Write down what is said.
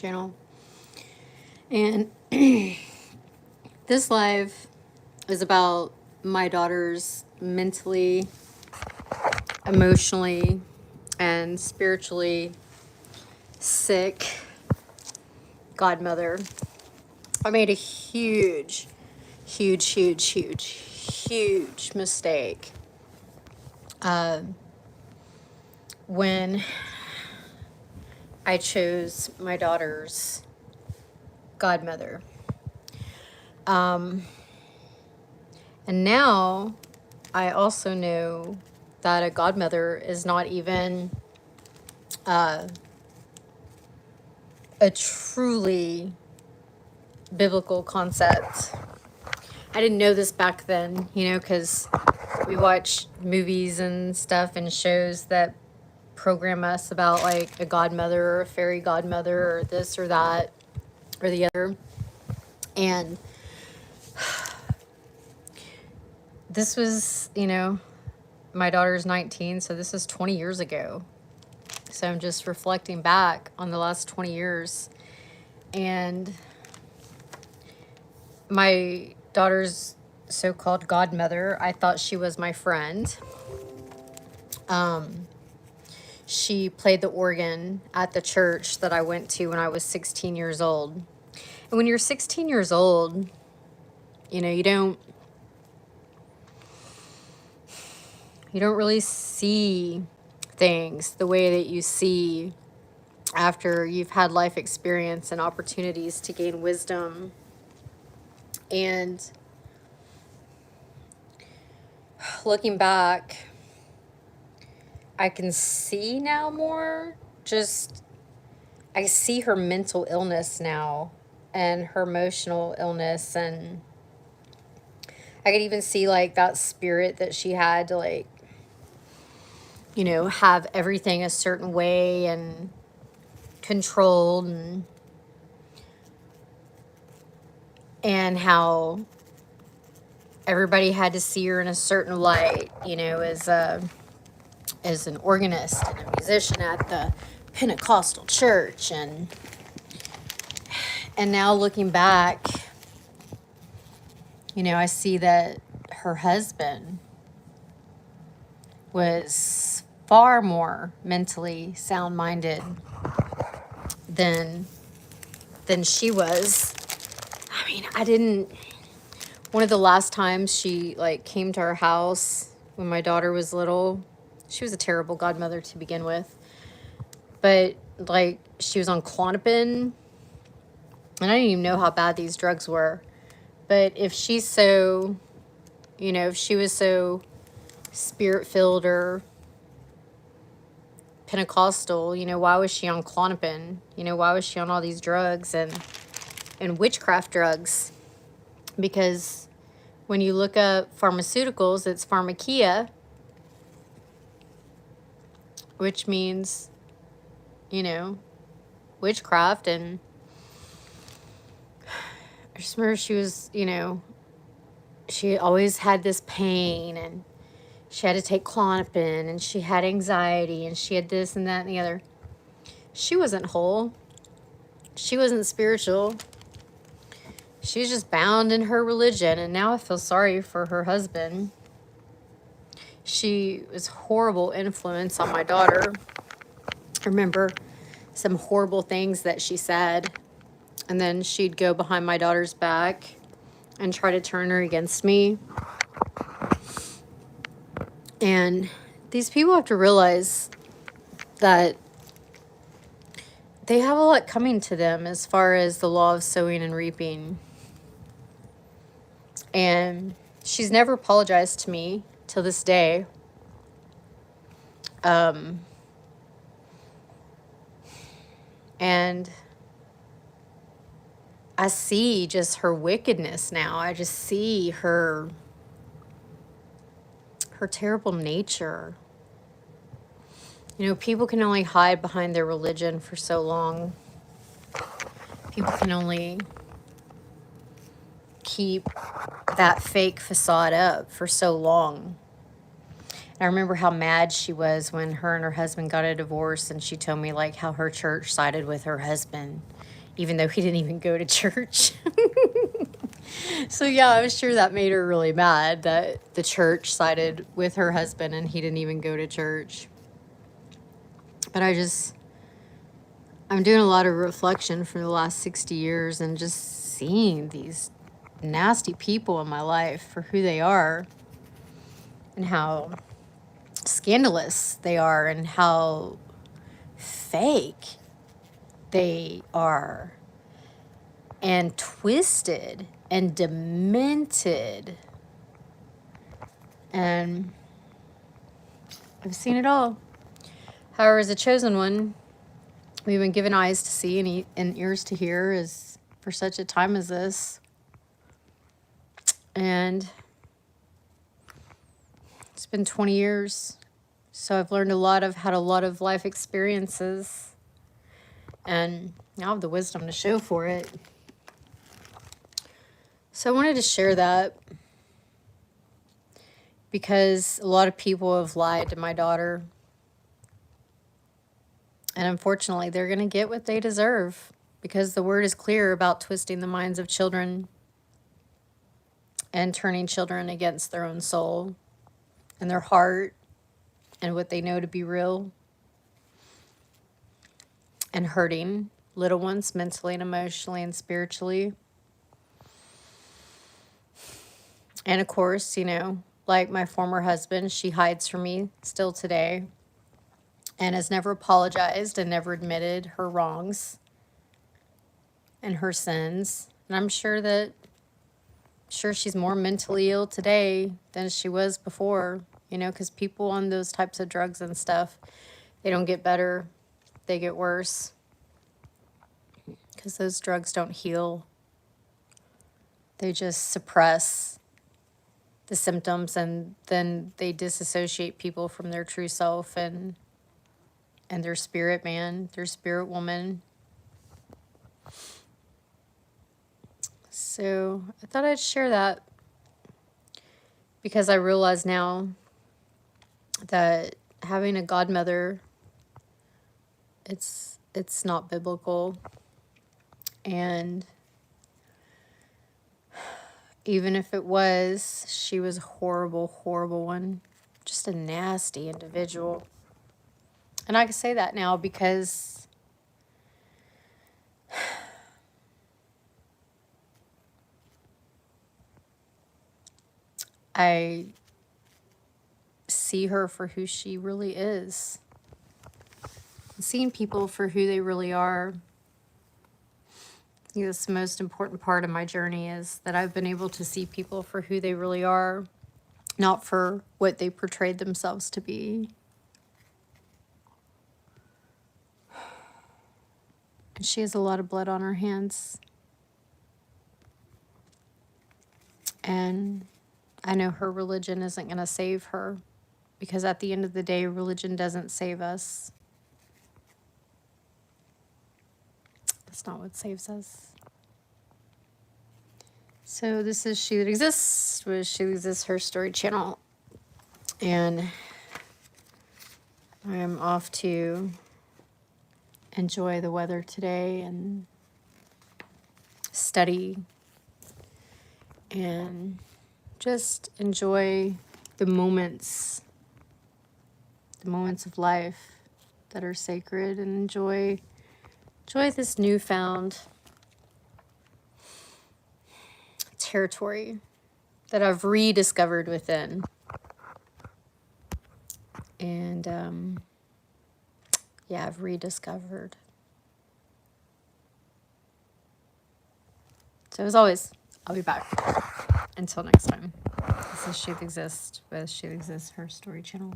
channel. And this live is about my daughter's mentally, emotionally, and spiritually sick godmother. I made a huge mistake when I chose my daughter's godmother. And now I also know that a godmother is not even a truly biblical concept. I didn't know this back then, because we watch movies and stuff and shows that program us about like a godmother or a fairy godmother or this or that or the other. And this was, my daughter's 19, so this is 20 years ago. So I'm just reflecting back on the last 20 years. And my daughter's so-called godmother, I thought she was my friend. She played the organ at the church that I went to when I was 16 years old. And when you're 16 years old, you don't really see things the way that you see after you've had life experience and opportunities to gain wisdom. And looking back, I can see now more. I see her mental illness now and her emotional illness, and I could even see like that spirit that she had to like, have everything a certain way and controlled, and how everybody had to see her in a certain light, as an organist and a musician at the Pentecostal church. And now looking back, I see that her husband was far more mentally sound-minded than she was. I mean, one of the last times she like came to our house when my daughter was little, she was a terrible godmother to begin with. But like she was on Klonopin, and I didn't even know how bad these drugs were. But if she's so, if she was so spirit-filled or Pentecostal, why was she on Klonopin? Why was she on all these drugs and witchcraft drugs? Because when you look up pharmaceuticals, it's pharmakia, which means, witchcraft. And I just remember she was, she always had this pain, and she had to take Klonopin, and she had anxiety, and she had this and that and the other. She wasn't whole. She wasn't spiritual. She was just bound in her religion, and now I feel sorry for her husband. She was a horrible influence on my daughter. I remember some horrible things that she said, and then she'd go behind my daughter's back and try to turn her against me. And these people have to realize that they have a lot coming to them as far as the law of sowing and reaping. And she's never apologized to me till this day. And I see just her wickedness now. I just see her terrible nature. People can only hide behind their religion for so long. People can only keep that fake facade up for so long. I remember how mad she was when her and her husband got a divorce, and she told me like how her church sided with her husband. even though he didn't even go to church. So yeah, I'm sure that made her really mad that the church sided with her husband and he didn't even go to church. But I'm doing a lot of reflection for the last 60 years and just seeing these nasty people in my life for who they are and how scandalous they are and how fake they are and twisted and demented. And I've seen it all. However, as a chosen one, we've been given eyes to see and ears to hear as for such a time as this. And it's been 20 years. So I've learned had a lot of life experiences. And now I have the wisdom to show for it. So I wanted to share that because a lot of people have lied to my daughter. And unfortunately, they're going to get what they deserve because the word is clear about twisting the minds of children and turning children against their own soul and their heart and what they know to be real, and hurting little ones mentally and emotionally and spiritually. And of course, like my former husband, she hides from me still today and has never apologized and never admitted her wrongs and her sins. And I'm sure she's more mentally ill today than she was before, because people on those types of drugs and stuff, they don't get better, they get worse, because those drugs don't heal. They just suppress the symptoms, and then they disassociate people from their true self and their spirit man, their spirit woman. So I thought I'd share that because I realize now that having a godmother, it's not biblical. And even if it was, she was a horrible, horrible one. Just a nasty individual. And I can say that now because I see her for who she really is. Seeing people for who they really are. I think that's the most important part of my journey, is that I've been able to see people for who they really are, not for what they portrayed themselves to be. And she has a lot of blood on her hands. And I know her religion isn't going to save her, because at the end of the day, religion doesn't save us. That's not what saves us. So this is She That Exists, with She That Exists, her story channel. And I'm off to enjoy the weather today and study and just enjoy the moments of life that are sacred, and enjoy this newfound territory that I've rediscovered within. And I've rediscovered. So as always, I'll be back. Until next time. This is She That Exists with She That Exists, her story channel.